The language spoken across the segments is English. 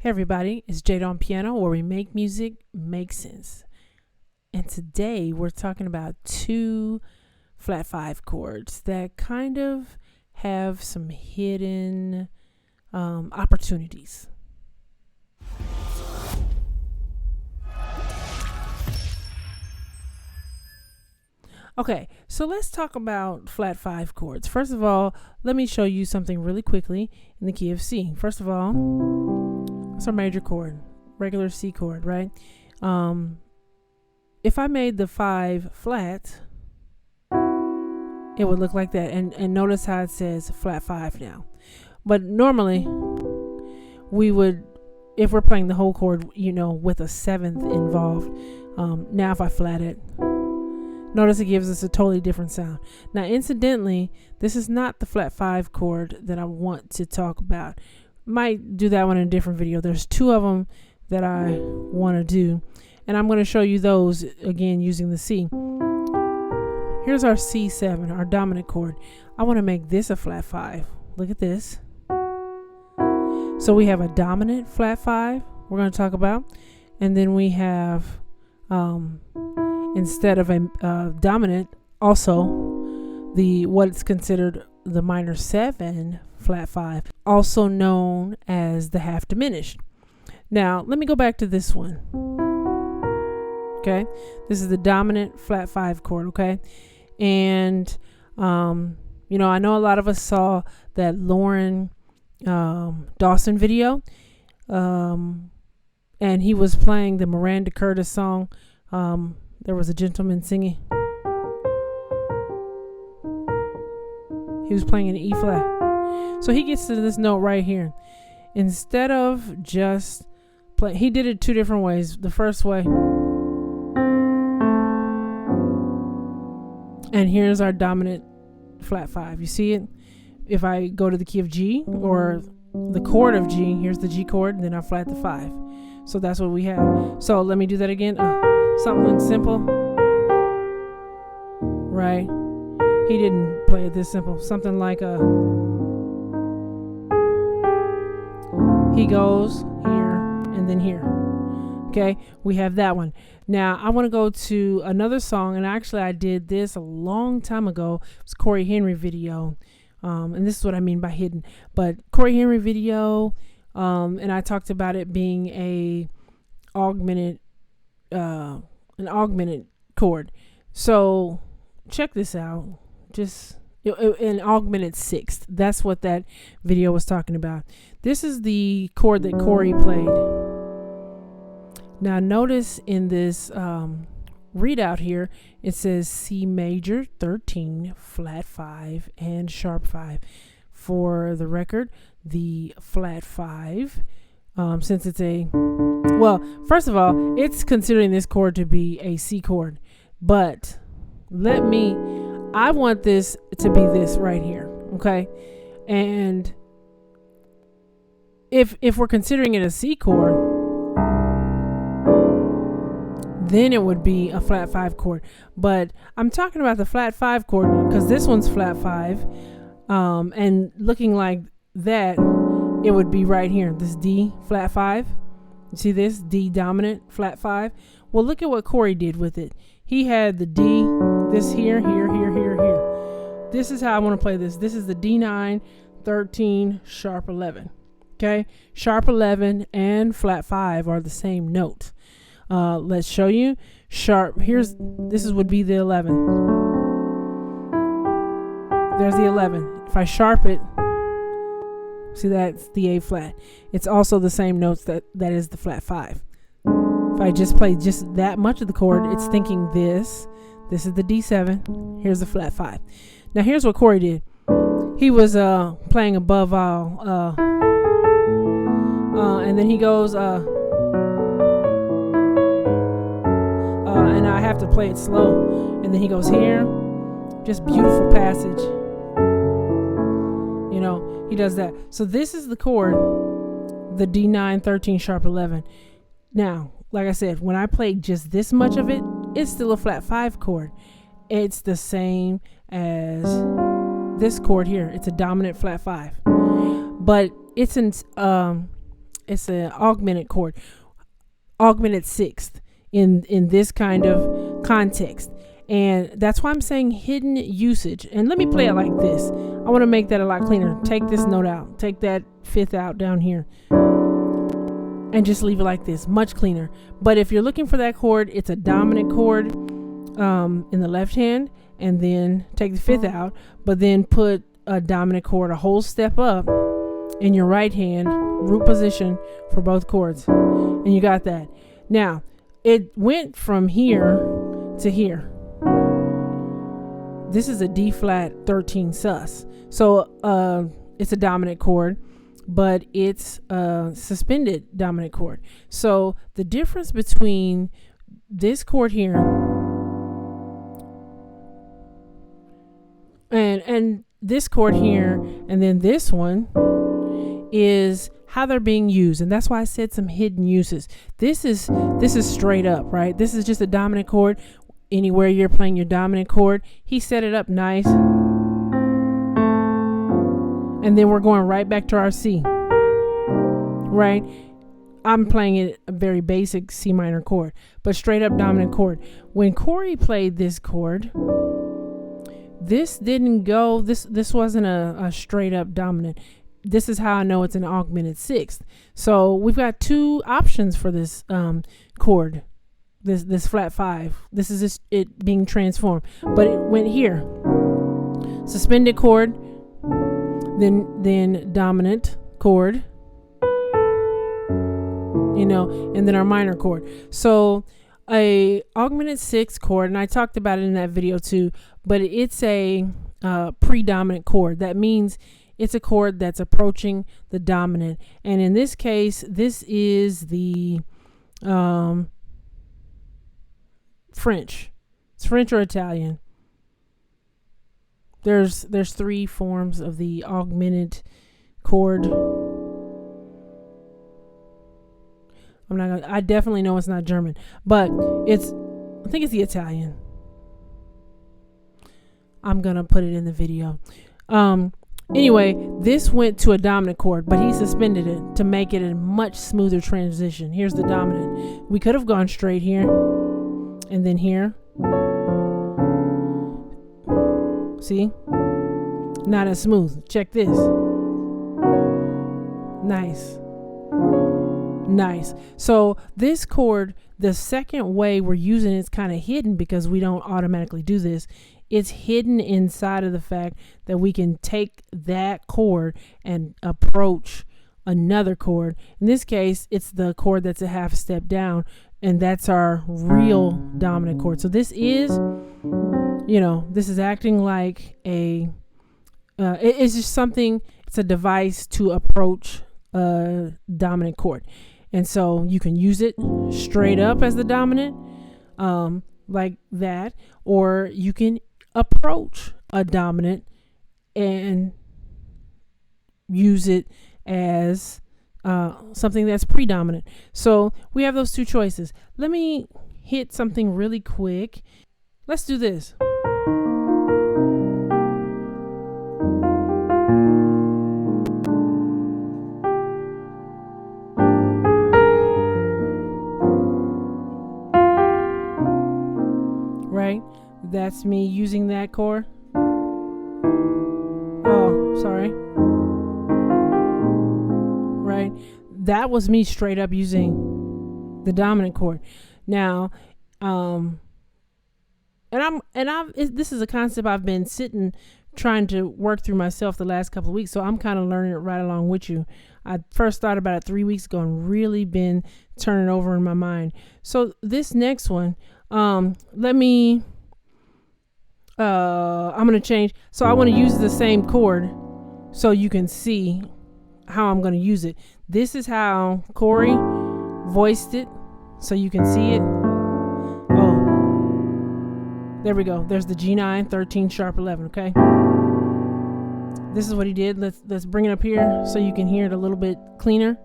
Hey everybody, it's Jada on piano, where we make music make sense. And today we're talking about two flat 5 chords that kind of have some hidden opportunities. Okay, so let's talk about flat 5 chords. First of all, let me show you something really quickly in the key of C. First of all, it's our major chord, regular C chord, right? If I made the 5 flat, it would look like that. And notice how it says flat 5 now. But normally, we would, if we're playing the whole chord, with a 7th involved, now if I flat it, notice it gives us a totally different sound. Now, incidentally, this is not the flat 5 chord that I want to talk about. Might do that one in a different video. There's 2 of them that I want to do, and I'm going to show you those again using the C. Here's our C7, our dominant chord. I want to make this a flat 5. Look at this. So we have a dominant flat 5 we're going to talk about, and then we have instead of a dominant, also what's considered the minor 7 flat 5, also known as the half-diminished. Now, let me go back to this one. Okay, this is the dominant flat 5 chord. Okay, and I know a lot of us saw that Lauren Dawson video, and he was playing the Miranda Curtis song. There was a gentleman singing. He was playing an E flat. So he gets to this note right here. Instead of just play, he did it 2 different ways. The first way, and here's our dominant flat 5. You see it? If I go to the key of G or the chord of G, here's the G chord, and then I flat the 5. So that's what we have. So let me do that again. Something simple, right? He didn't play it this simple. Something like he goes here and then here. Okay, we have that one. Now I want to go to another song, and actually I did this a long time ago. It was Corey Henry video, and this is what I mean by hidden. But Corey Henry video, and I talked about it being an augmented chord. So check this out. Just an augmented 6th. That's what that video was talking about. This is the chord that Corey played. Now notice in this readout here, it says C major 13, flat 5, and sharp 5. For the record, the flat 5, since it's first of all, it's considering this chord to be a C chord, but I want this to be this right here, okay? And if we're considering it a C chord, then it would be a flat 5 chord. But I'm talking about the flat 5 chord because this one's flat 5, and looking like that, it would be right here, this D flat 5. You see this D dominant flat 5? Well, look at what Corey did with it. He had the D, this here. This is how I want to play this. This is the D9, 13, sharp 11. Okay, sharp 11 and flat 5 are the same note. Let's show you. Sharp. This would be the 11. There's the 11. If I sharp it, see, that's the A flat. It's also the same notes that is the flat 5. If I just play just that much of the chord, it's thinking this. This is the D7. Here's the flat 5. Now here's what Corey did. He was playing above all, and then he goes, and I have to play it slow. And then he goes here. Just beautiful passage. He does that. So this is the chord, the D9, 13, sharp 11. Now, like I said, when I play just this much of it, it's still a flat 5 chord. It's the same as this chord here. It's a dominant flat 5. But it's it's an augmented chord, augmented sixth in this kind of context. And that's why I'm saying hidden usage. And let me play it like this. I want to make that a lot cleaner. Take this note out. Take that fifth out down here. And just leave it like this. Much cleaner. But if you're looking for that chord, it's a dominant chord in the left hand. And then take the fifth out. But then put a dominant chord a whole step up in your right hand. Root position for both chords. And you got that. Now, it went from here to here. This is a D flat 13 sus. So it's a dominant chord, but it's a suspended dominant chord. So the difference between this chord here and this chord here and then this one is how they're being used. And that's why I said some hidden uses. This is straight up, right? This is just a dominant chord. Anywhere you're playing your dominant chord, he set it up nice. And then we're going right back to our C, right? I'm playing it a very basic C minor chord, but straight up dominant chord. When Corey played this chord, this didn't go, this wasn't a straight up dominant. This is how I know it's an augmented sixth. So we've got two options for this chord. This flat 5. This is just it being transformed, but it went here. Suspended chord, then dominant chord, and then our minor chord. So a augmented sixth chord, and I talked about it in that video too, but it's a predominant chord. That means it's a chord that's approaching the dominant, and in this case, this is the French. It's French or Italian. There's three forms of the augmented chord. I definitely know it's not German, but I think it's the Italian. I'm gonna put it in the video. Anyway, this went to a dominant chord, but he suspended it to make it a much smoother transition. Here's the dominant. We could have gone straight here and then here. See? Not as smooth. Check this. Nice. So this chord, the second way we're using it's kind of hidden because we don't automatically do this. It's hidden inside of the fact that we can take that chord and approach another chord. In this case, it's the chord that's a half step down, and that's our real dominant chord. So this is, this is acting like it's just something, it's a device to approach a dominant chord. And so you can use it straight up as the dominant, like that, or you can approach a dominant and use it as something that's predominant. So we have those two choices. Let me hit something really quick. Let's do this. Right? That's me using that chord. Oh, sorry. Right? That was me straight up using the dominant chord. Now, this is a concept I've been trying to work through myself the last couple of weeks. So I'm kind of learning it right along with you. I first thought about it 3 weeks ago and really been turning over in my mind. So this next one, I'm going to change. So I want to use the same chord so you can see how I'm going to use it. This is how Corey voiced it so you can see it. Oh, there we go. There's the G9, 13, sharp 11. Okay. This is what he did. Let's bring it up here so you can hear it a little bit cleaner.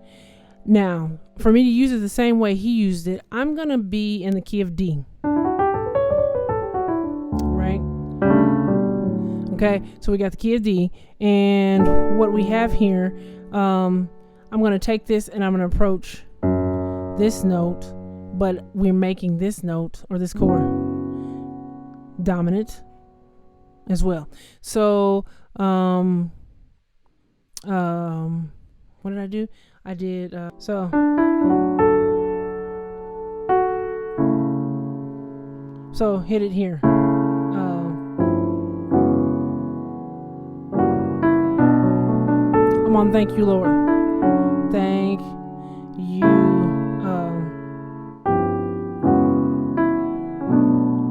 Now, for me to use it the same way he used it, I'm going to be in the key of D. Right? Okay, so we got the key of D. And what we have here, I'm going to take this and I'm going to approach this note, but we're making this note or this chord dominant as well. So what did I do? I did so hit it here. I'm on thank you, Lord. Thank you.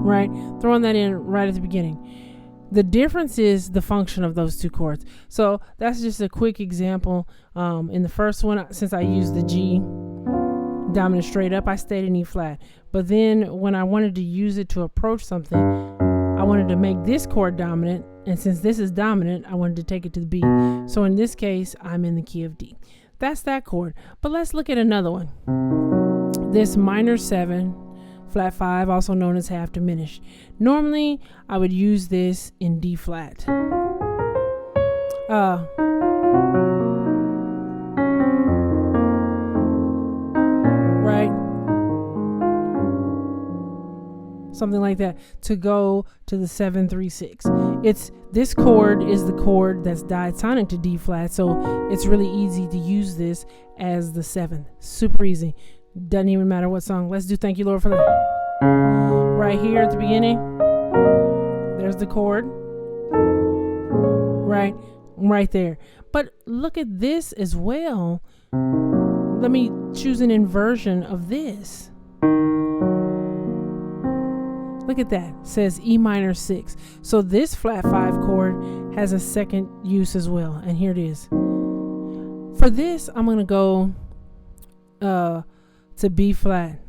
Right? Throwing that in right at the beginning. The difference is the function of those two chords. So that's just a quick example. In the first one, since I used the G dominant straight up, I stayed in E flat. But then when I wanted to use it to approach something, I wanted to make this chord dominant. And since this is dominant, I wanted to take it to the B. So in this case, I'm in the key of D. That's that chord. But let's look at another one. This minor 7, flat 5, also known as half diminished. Normally, I would use this in D flat. Right? Something like that, to go to the 7-3-6. This chord is the chord that's diatonic to D flat, so it's really easy to use this as the 7. Super easy. Doesn't even matter what song. Let's do Thank You, Lord, for that. Right here at the beginning, there's the chord. Right there. But look at this as well. Let me choose an inversion of this. Look at that. It says E minor 6. So this flat 5 chord has a second use as well. And here it is. For this, I'm going to go to B flat.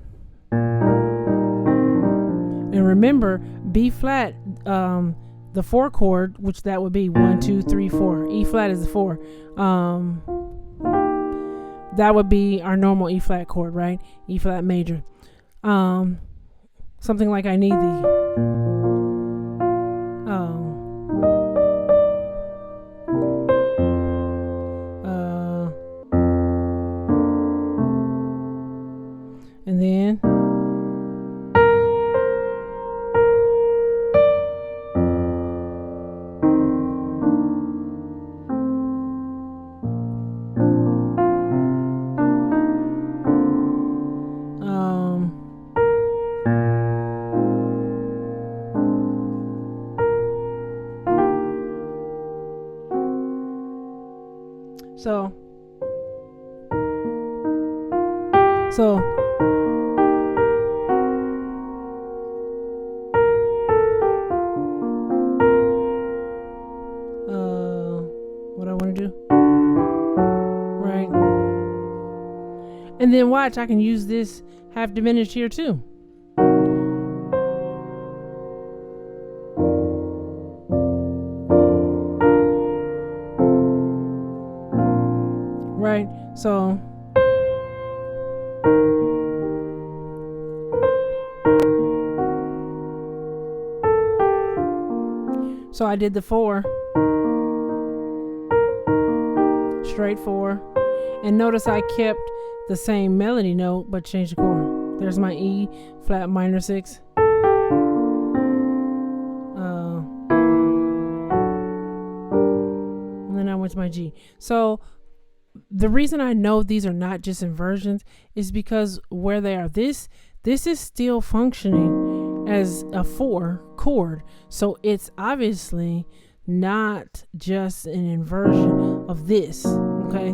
And remember, B flat, the 4 chord, which that would be 1, 2, 3, 4. E flat is the 4. That would be our normal E flat chord, right? E flat major. Something like I need the and then So what I want to do, right? And then watch, I can use this half diminished here too. Right? So I did the 4, straight 4, and notice I kept the same melody note but changed the chord. There's my E flat minor 6. And then I went to my G. So the reason I know these are not just inversions is because where they are, this is still functioning as a 4 chord. So it's obviously not just an inversion of this, okay?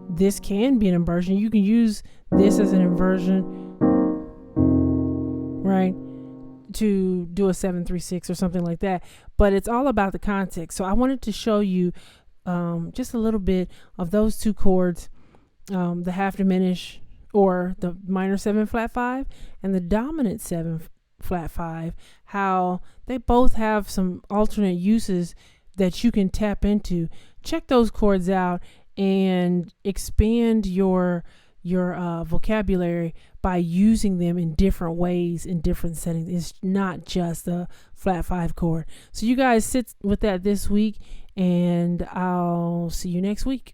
This can be an inversion. You can use this as an inversion, right, to do a 7-3-6 or something like that. But it's all about the context. So I wanted to show you just a little bit of those two chords, the half diminished or the minor 7 flat 5 and the dominant 7 flat 5, how they both have some alternate uses that you can tap into. Check those chords out and expand your vocabulary by using them in different ways in different settings. It's not just a flat 5 chord. So you guys sit with that this week, and I'll see you next week.